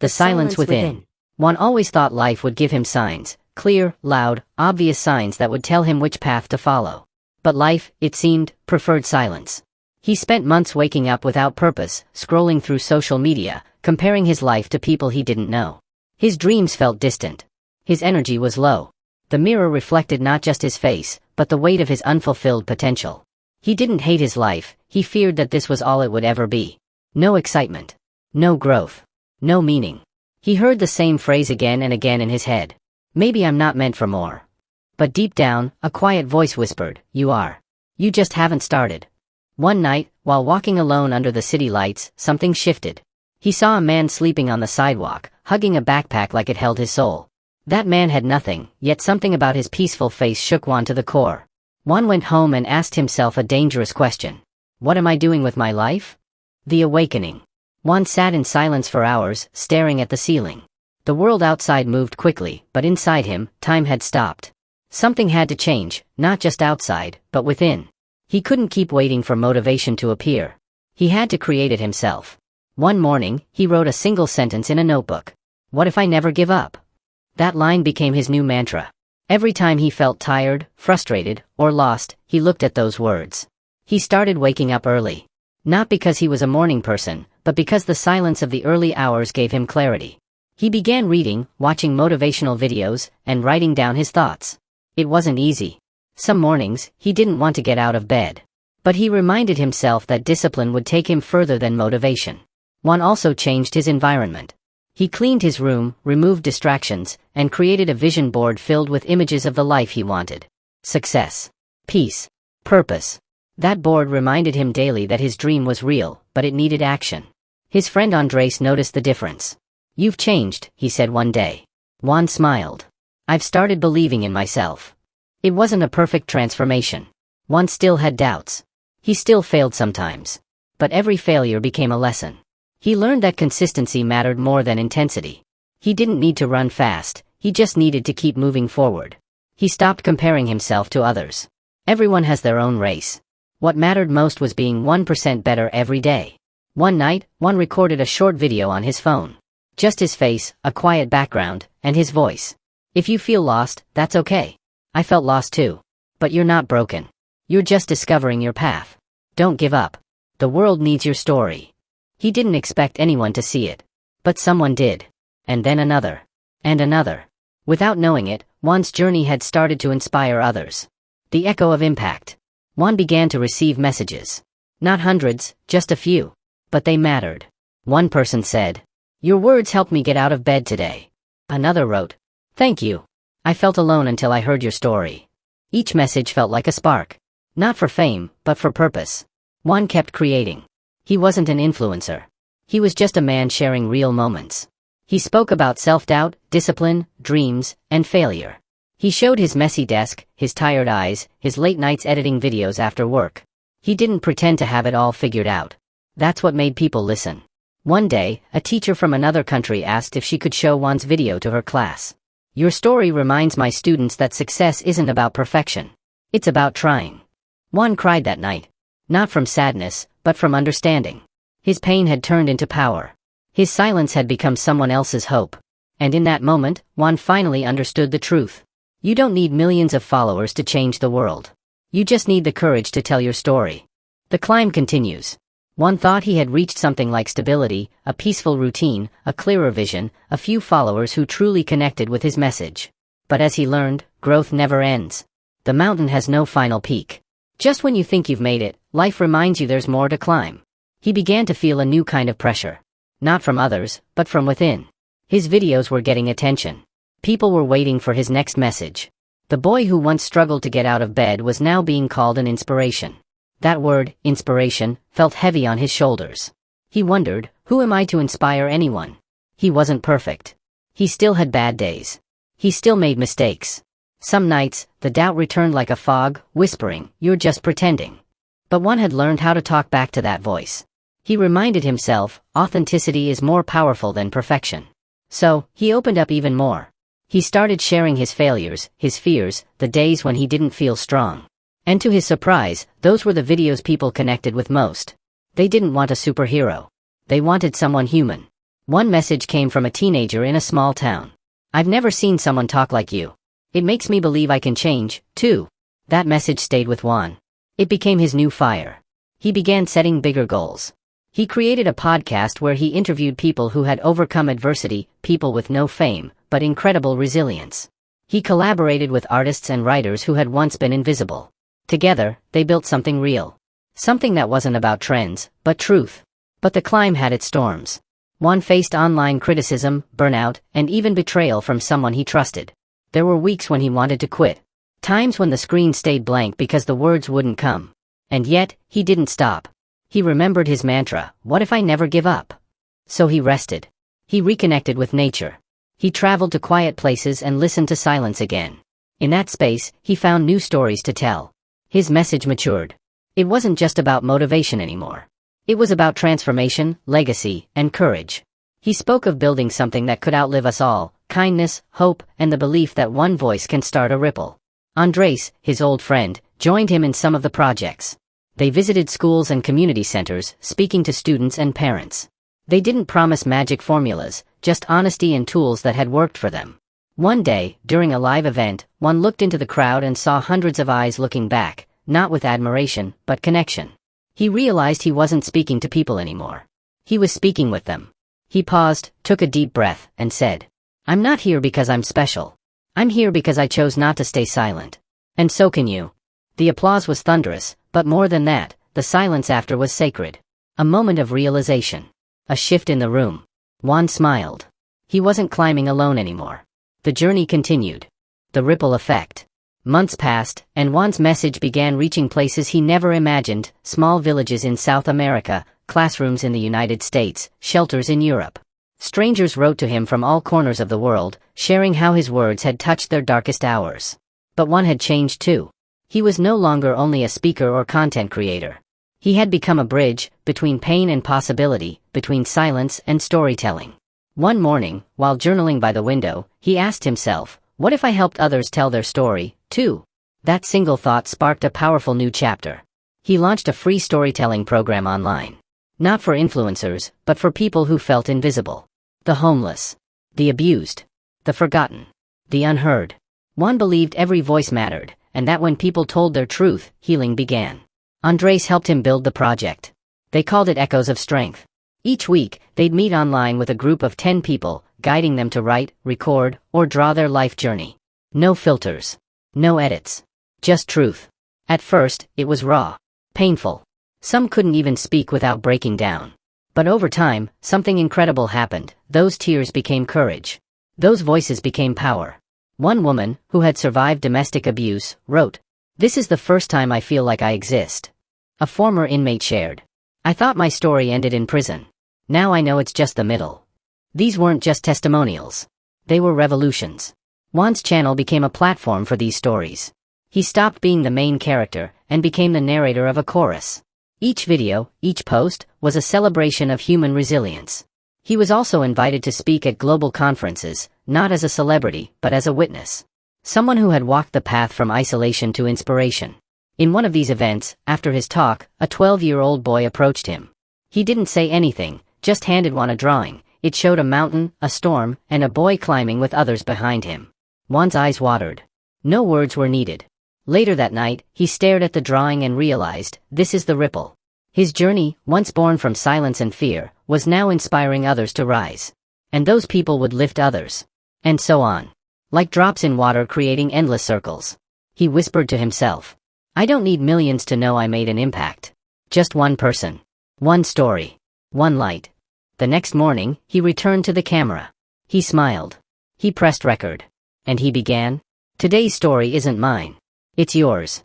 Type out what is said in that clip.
The silence within. Juan always thought life would give him signs, clear, loud, obvious signs that would tell him which path to follow. But life, it seemed, preferred silence. He spent months waking up without purpose, scrolling through social media, comparing his life to people he didn't know. His dreams felt distant. His energy was low. The mirror reflected not just his face, but the weight of his unfulfilled potential. He didn't hate his life, he feared that this was all it would ever be. No excitement. No growth. No meaning. He heard the same phrase again and again in his head. Maybe I'm not meant for more. But deep down, a quiet voice whispered, you are. You just haven't started. One night, while walking alone under the city lights, something shifted. He saw a man sleeping on the sidewalk, hugging a backpack like it held his soul. That man had nothing, yet something about his peaceful face shook Juan to the core. Juan went home and asked himself a dangerous question. What am I doing with my life? The awakening. Juan sat in silence for hours, staring at the ceiling. The world outside moved quickly, but inside him, time had stopped. Something had to change, not just outside, but within. He couldn't keep waiting for motivation to appear. He had to create it himself. One morning, he wrote a single sentence in a notebook. What if I never give up? That line became his new mantra. Every time he felt tired, frustrated, or lost, he looked at those words. He started waking up early. Not because he was a morning person, but because the silence of the early hours gave him clarity. He began reading, watching motivational videos, and writing down his thoughts. It wasn't easy. Some mornings, he didn't want to get out of bed. But he reminded himself that discipline would take him further than motivation. Juan also changed his environment. He cleaned his room, removed distractions, and created a vision board filled with images of the life he wanted. Success. Peace. Purpose. That board reminded him daily that his dream was real, but it needed action. His friend Andres noticed the difference. You've changed, he said one day. Juan smiled. I've started believing in myself. It wasn't a perfect transformation. Juan still had doubts. He still failed sometimes. But every failure became a lesson. He learned that consistency mattered more than intensity. He didn't need to run fast, he just needed to keep moving forward. He stopped comparing himself to others. Everyone has their own race. What mattered most was being 1% better every day. One night, Juan recorded a short video on his phone. Just his face, a quiet background, and his voice. If you feel lost, that's okay. I felt lost too. But you're not broken. You're just discovering your path. Don't give up. The world needs your story. He didn't expect anyone to see it. But someone did. And then another. And another. Without knowing it, Juan's journey had started to inspire others. The echo of impact. Juan began to receive messages. Not hundreds, just a few. But they mattered. One person said, your words helped me get out of bed today. Another wrote, thank you. I felt alone until I heard your story. Each message felt like a spark. Not for fame, but for purpose. Juan kept creating. He wasn't an influencer. He was just a man sharing real moments. He spoke about self-doubt, discipline, dreams, and failure. He showed his messy desk, his tired eyes, his late nights editing videos after work. He didn't pretend to have it all figured out. That's what made people listen. One day, a teacher from another country asked if she could show Juan's video to her class. Your story reminds my students that success isn't about perfection. It's about trying. Juan cried that night. Not from sadness, but from understanding. His pain had turned into power. His silence had become someone else's hope. And in that moment, Juan finally understood the truth. You don't need millions of followers to change the world. You just need the courage to tell your story. The climb continues. Juan thought he had reached something like stability, a peaceful routine, a clearer vision, a few followers who truly connected with his message. But as he learned, growth never ends. The mountain has no final peak. Just when you think you've made it, life reminds you there's more to climb. He began to feel a new kind of pressure. Not from others, but from within. His videos were getting attention. People were waiting for his next message. The boy who once struggled to get out of bed was now being called an inspiration. That word, inspiration, felt heavy on his shoulders. He wondered, who am I to inspire anyone? He wasn't perfect. He still had bad days. He still made mistakes. Some nights, the doubt returned like a fog, whispering, you're just pretending. But Juan had learned how to talk back to that voice. He reminded himself, authenticity is more powerful than perfection. So, he opened up even more. He started sharing his failures, his fears, the days when he didn't feel strong. And to his surprise, those were the videos people connected with most. They didn't want a superhero. They wanted someone human. One message came from a teenager in a small town. "I've never seen someone talk like you. It makes me believe I can change, too." That message stayed with Juan. It became his new fire. He began setting bigger goals. He created a podcast where he interviewed people who had overcome adversity, people with no fame, but incredible resilience. He collaborated with artists and writers who had once been invisible. Together, they built something real. Something that wasn't about trends, but truth. But the climb had its storms. Juan faced online criticism, burnout, and even betrayal from someone he trusted. There were weeks when he wanted to quit. Times when the screen stayed blank because the words wouldn't come. And yet, he didn't stop. He remembered his mantra, "What if I never give up?" So he rested. He reconnected with nature. He traveled to quiet places and listened to silence again. In that space, he found new stories to tell. His message matured. It wasn't just about motivation anymore. It was about transformation, legacy, and courage. He spoke of building something that could outlive us all, kindness, hope, and the belief that one voice can start a ripple. Andres, his old friend, joined him in some of the projects. They visited schools and community centers, speaking to students and parents. They didn't promise magic formulas, just honesty and tools that had worked for them. One day, during a live event, one looked into the crowd and saw hundreds of eyes looking back, not with admiration, but connection. He realized he wasn't speaking to people anymore. He was speaking with them. He paused, took a deep breath, and said, "I'm not here because I'm special. I'm here because I chose not to stay silent. And so can you." The applause was thunderous, but more than that, the silence after was sacred. A moment of realization. A shift in the room. Juan smiled. He wasn't climbing alone anymore. The journey continued. The ripple effect. Months passed, and Juan's message began reaching places he never imagined, small villages in South America, classrooms in the United States, shelters in Europe. Strangers wrote to him from all corners of the world, sharing how his words had touched their darkest hours. But Juan had changed too. He was no longer only a speaker or content creator. He had become a bridge, between pain and possibility, between silence and storytelling. One morning, while journaling by the window, he asked himself, "What if I helped others tell their story, too?" That single thought sparked a powerful new chapter. He launched a free storytelling program online. Not for influencers, but for people who felt invisible. The homeless. The abused. The forgotten. The unheard. Juan believed every voice mattered, and that when people told their truth, healing began. Andres helped him build the project. They called it Echoes of Strength. Each week, they'd meet online with a group of 10 people, guiding them to write, record, or draw their life journey. No filters. No edits. Just truth. At first, it was raw. Painful. Some couldn't even speak without breaking down. But over time, something incredible happened. Those tears became courage. Those voices became power. One woman, who had survived domestic abuse, wrote, "This is the first time I feel like I exist." A former inmate shared, "I thought my story ended in prison. Now I know it's just the middle." These weren't just testimonials. They were revolutions. Juan's channel became a platform for these stories. He stopped being the main character, and became the narrator of a chorus. Each video, each post, was a celebration of human resilience. He was also invited to speak at global conferences, not as a celebrity, but as a witness. Someone who had walked the path from isolation to inspiration. In one of these events, after his talk, a 12-year-old boy approached him. He didn't say anything, just handed Juan a drawing. It showed a mountain, a storm, and a boy climbing with others behind him. Juan's eyes watered. No words were needed. Later that night, he stared at the drawing and realized, this is the ripple. His journey, once born from silence and fear, was now inspiring others to rise. And those people would lift others. And so on. Like drops in water creating endless circles. He whispered to himself, "I don't need millions to know I made an impact. Just one person. One story. One light." The next morning, he returned to the camera. He smiled. He pressed record. And he began, "Today's story isn't mine. It's yours.